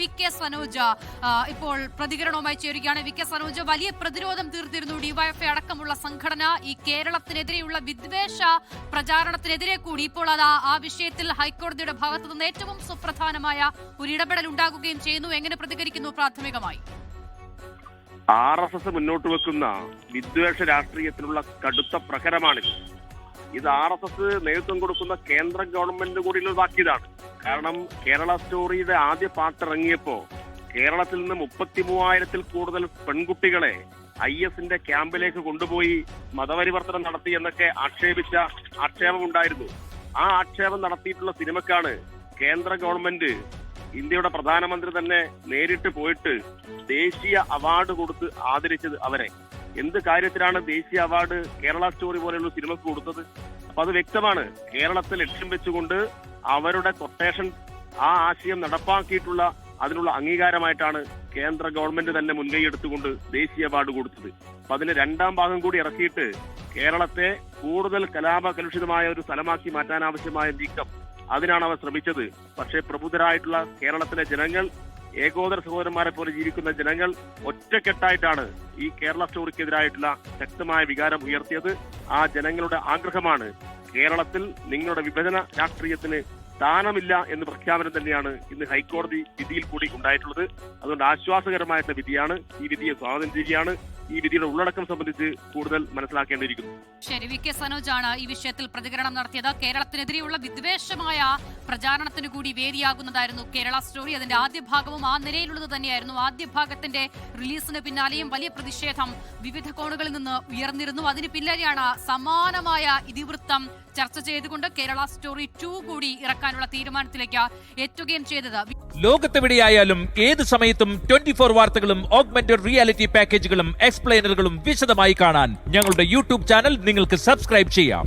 VK. Sanoj ഇപ്പോൾ പ്രതികരണവുമായി ചേരുകയാണ്. വി.കെ. സനോജ്, വലിയ പ്രതിരോധം തീർത്തിരുന്നു ഡിവൈഎഫ്ഐ അടക്കമുള്ള സംഘടന ഈ കേരളത്തിനെതിരെയുള്ള വിദ്വേഷ പ്രചാരണത്തിനെതിരെ കൂടി. ഇപ്പോൾ അത് ആ വിഷയത്തിൽ ഹൈക്കോടതിയുടെ ഭാഗത്തു നിന്ന് ഏറ്റവും സുപ്രധാനമായ ഒരു ഇടപെടൽ ഉണ്ടാകുകയും ചെയ്യുന്നു. എങ്ങനെ പ്രതികരിക്കുന്നു പ്രാഥമികമായി? RSS മുന്നോട്ട് വെക്കുന്ന വിദ്വേഷ രാഷ്ട്രീയത്തിനുള്ള കടുത്ത പ്രഹരമാണിത്. ഇത് RSS നേതൃത്വം കൊടുക്കുന്ന കേന്ദ്ര ഗവൺമെന്റ് കൂടി ഇതാക്കിയതാണ്. കാരണം കേരള സ്റ്റോറിയുടെ ആദ്യ പാർട്ട് ഇറങ്ങിയപ്പോ കേരളത്തിൽ നിന്ന് 33,000-ൽ കൂടുതൽ പെൺകുട്ടികളെ IS-ന്റെ ക്യാമ്പിലേക്ക് കൊണ്ടുപോയി മതപരിവർത്തനം നടത്തി എന്നൊക്കെ ആക്ഷേപമുണ്ടായിരുന്നു. ആ ആക്ഷേപം നടത്തിയിട്ടുള്ള സിനിമക്കാണ് കേന്ദ്ര ഗവൺമെന്റ്, ഇന്ത്യയുടെ പ്രധാനമന്ത്രി തന്നെ നേരിട്ട് പോയിട്ട് ദേശീയ അവാർഡ് കൊടുത്ത് ആദരിച്ചത് അവരെ. എന്ത് കാര്യത്തിലാണ് ദേശീയ അവാർഡ് കേരള സ്റ്റോറി പോലെയുള്ള സിനിമക്ക് കൊടുത്തത്? അപ്പൊ അത് വ്യക്തമാണ്. കേരളത്തെ ലക്ഷ്യം വെച്ചുകൊണ്ട് അവരുടെ കൊട്ടേഷൻ, ആ ആശയം നടപ്പാക്കിയിട്ടുള്ള അതിനുള്ള അംഗീകാരമായിട്ടാണ് കേന്ദ്ര ഗവൺമെന്റ് തന്നെ മുൻകൈ എടുത്തുകൊണ്ട് ദേശീയ അവാർഡ് കൊടുത്തത്. അപ്പൊ അതിന് രണ്ടാം ഭാഗം കൂടി ഇറക്കിയിട്ട് കേരളത്തെ കൂടുതൽ കലാപകലുഷിതമായ ഒരു സ്ഥലമാക്കി മാറ്റാനാവശ്യമായ നീക്കം, അതിനാണ് അവർ ശ്രമിച്ചത്. പക്ഷേ പ്രബുദ്ധരായിട്ടുള്ള കേരളത്തിലെ ജനങ്ങൾ, ഏകോദര സഹോദരന്മാരെ പോലെ ജീവിക്കുന്ന ജനങ്ങൾ ഒറ്റക്കെട്ടായിട്ടാണ് ഈ കേരള സ്റ്റോറിക്കെതിരായിട്ടുള്ള ശക്തമായ വികാരം ഉയർത്തിയത്. ആ ജനങ്ങളുടെ ആഗ്രഹമാണ് കേരളത്തിൽ നിങ്ങളുടെ വിഭജന രാഷ്ട്രീയത്തിന് സ്ഥാനമില്ല എന്ന് പ്രഖ്യാപനം തന്നെയാണ് ഇന്ന് ഹൈക്കോടതി വിധിയിൽ കൂടി ഉണ്ടായിട്ടുള്ളത്. അതുകൊണ്ട് ആശ്വാസകരമായിട്ടുള്ള വിധിയാണ്. ഈ വിധിയെ സ്വാഗതം ചെയ്യുകയാണ്. ഈ വിധിയുടെ ഉള്ളടക്കം സംബന്ധിച്ച് കൂടുതൽ മനസ്സിലാക്കേണ്ടിയിരിക്കുന്നു. ശരി, വി.കെ. സനോജാണ് ഈ വിഷയത്തിൽ പ്രതികരണം നടത്തിയത്. കേരളത്തിനെതിരെയുള്ള വിദ്വേഷമായ പ്രചാരണത്തിന് കൂടി വേദിയാകുന്നതായിരുന്നു കേരള സ്റ്റോറി. അതിന്റെ ആദ്യ ഭാഗവും ആ നിലയിലുള്ളത് തന്നെയായിരുന്നു. ആദ്യ ഭാഗത്തിന്റെ റിലീസിന് പിന്നാലെയും വലിയ പ്രതിഷേധം വിവിധ കോണുകളിൽ നിന്ന് ഉയർന്നിരുന്നു. അതിന് പിന്നാലെയാണ് സമാനമായ ഇതിവൃത്തം ചർച്ച ചെയ്തുകൊണ്ട് കേരള സ്റ്റോറി 2 കൂടി ഇറക്കാനുള്ള തീരുമാനത്തിലേക്ക് എത്തുകയും ചെയ്തത്. ലോകത്തെവിടെയായാലും ഏത് സമയത്തും 24 വാർത്തകളും ഓഗ്മെന്റഡ് റിയാലിറ്റി പാക്കേജുകളും എക്സ്പ്ലെയിനറുകളും വിശദമായി കാണാൻ ഞങ്ങളുടെ യൂട്യൂബ് ചാനൽ നിങ്ങൾക്ക് സബ്സ്ക്രൈബ് ചെയ്യാം.